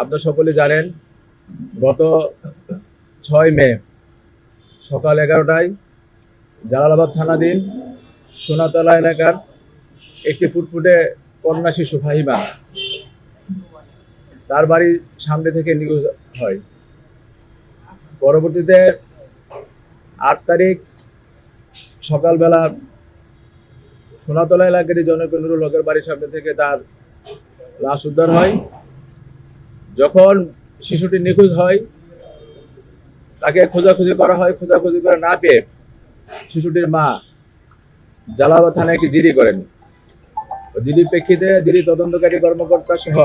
আপনারা সকলে জানেন, গত 6 মে সকাল 11টায় জালালাবাদ থানাধীন সোনাতলা এলাকার একটি ফুটফুটে কন্যা শিশু ফাহিমা তার বাড়ির সামনে থেকে নিখোঁজ হয়। পরবর্তীতে 8 তারিখ সকালবেলা সোনাতলা এলাকার জনৈক নুরুল হকের বাড়ির সামনে থেকে তার লাশ উদ্ধার হয়। যখন শিশুটি নিখোঁজ হয় তাকে খোঁজাখুঁজি করা হয়। খোঁজাখুঁজি করে না পেয়ে শিশুটির মা জালালাবাদ থানায় একটি জিডি করেন। জিডির প্রেক্ষিতে জিডি তদন্তকারী কর্মকর্তা সহ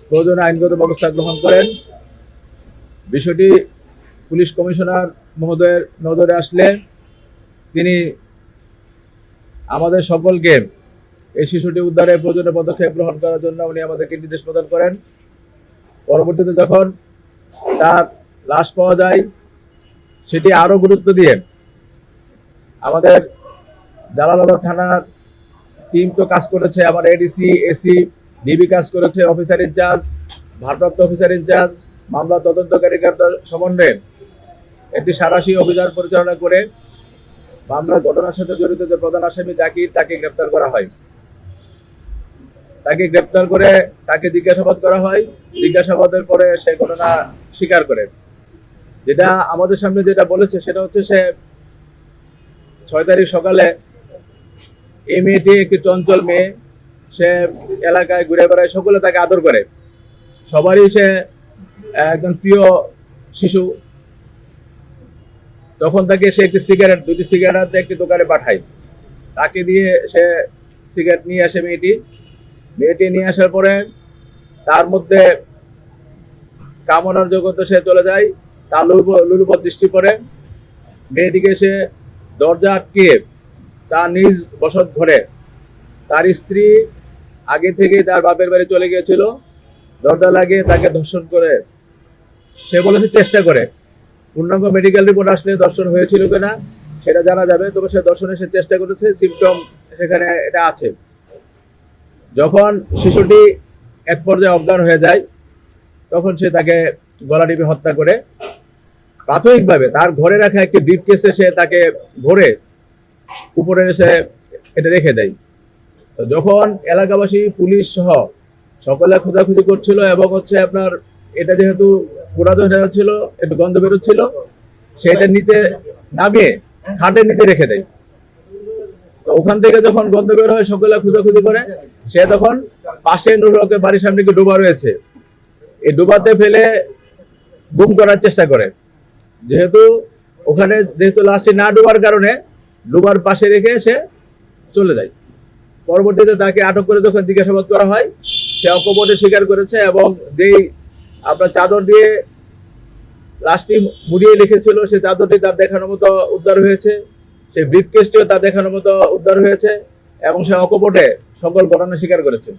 প্রয়োজনীয় আইনগত ব্যবস্থা গ্রহণ করেন। বিষয়টি পুলিশ কমিশনার মহোদয়ের নজরে আসলে তিনি আমাদের সকলকে এই শিশুটি উদ্ধারে প্রয়োজনীয় পদক্ষেপ গ্রহণ করার জন্য উনি আমাদেরকে নির্দেশ প্রদান করেন। পরবর্তীতে যখন তার লাশ পাওয়া যায়, সেটি আরও গুরুত্ব দিয়ে আমাদের জালালাবাদ থানার টিম তো কাজ করেছে, আমার এডিসি, এসি, ডিবি কাজ করেছে, অফিসার ইনচার্জ, ভারপ্রাপ্ত অফিসার ইনচার্জ, মামলা তদন্তকারী সমন্বয়ে একটি সাঁড়াশি অভিযান পরিচালনা করে মামলার ঘটনার সাথে জড়িত যে প্রধান আসামি জাকির, তাকে গ্রেপ্তার করা হয়। তাকে গ্রেপ্তার করে তাকে জিজ্ঞাসাবাদ করা হয়। জিজ্ঞাসাবাদের পরে সে ঘটনা স্বীকার করে। যেটা আমাদের সামনে যেটা বলেছে সেটা হচ্ছে, সে 6 তারিখ সকালে এই মেয়েটি একটি চঞ্চল মেয়ে, সে এলাকায় ঘুরে বেড়ায়, সকলে তাকে আদর করে, সবারই সে একজন প্রিয় শিশু। তখন তাকে সে একটি সিগারেট, 2টি সিগারেট একটি দোকানে পাঠায়। তাকে দিয়ে সে সিগারেট নিয়ে আসে মেয়েটি নিয়ে আসার পরে তার মধ্যে কামনার জগতে সে চলে যায়। তার লুলুপর দৃষ্টি পড়ে। মেয়েটিকে সে দরজা আটকিয়ে তার নিজ বসত ঘরে, তার স্ত্রী আগে থেকেই তার বাপের বাড়ি চলে গিয়েছিল, দরজা লাগিয়ে তাকে ধর্ষণ করে। সে বলেছে চেষ্টা করে। পূর্ণাঙ্গ মেডিকেল রিপোর্ট আসলে ধর্ষণ হয়েছিল কিনা সেটা জানা যাবে, তবে সে ধর্ষণের সে চেষ্টা করেছে, সিমটম সেখানে এটা আছে। যখন শিশুটি এক পর্যায়ে অজ্ঞান হয়ে যায়, তখন সে তাকে গলা টিপে হত্যা করে। প্রাথমিকভাবে তার ঘরে রাখা একটি ব্রিফকেসে সে তাকে ভরে উপরে এসে এটা রেখে দেয়। তো যখন এলাকাবাসী, পুলিশ সহ সকলে খোঁজাখুঁজি করছিল, এবং আপনার এটা যেহেতু পুরাতন ছিল, একটু গন্ধ বেরোচ্ছিল, সেটা নিচে নামিয়ে খাটের নিচে রেখে দেয়। তো ওখান থেকে যখন গন্ধ বের হয়, সকলে খোঁজাখুঁজি করে, সে তখন পাশে নুরুল হকের বাড়ির সামনে কি ডোবা রয়েছে, এই ডোবাতে ফেলে গুম করার চেষ্টা করে। যেহেতু লাশটি না ডোবার কারণে ডোবার পাশে রেখে সে চলে যায়। পরবর্তীতে তাকে আটক করে যখন জিজ্ঞাসাবাদ করা হয়, সে অকপটে স্বীকার করেছে, এবং যেই আপনার চাদর দিয়ে লাশটি মুড়িয়ে লিখেছিল, সে চাদরটি তার দেখানোর মতো উদ্ধার হয়েছে, সেই ব্রিফকেসটিও তার দেখানোর মতো উদ্ধার হয়েছে, এবং সে অকপটে সকল ঘটনা স্বীকার করেছে।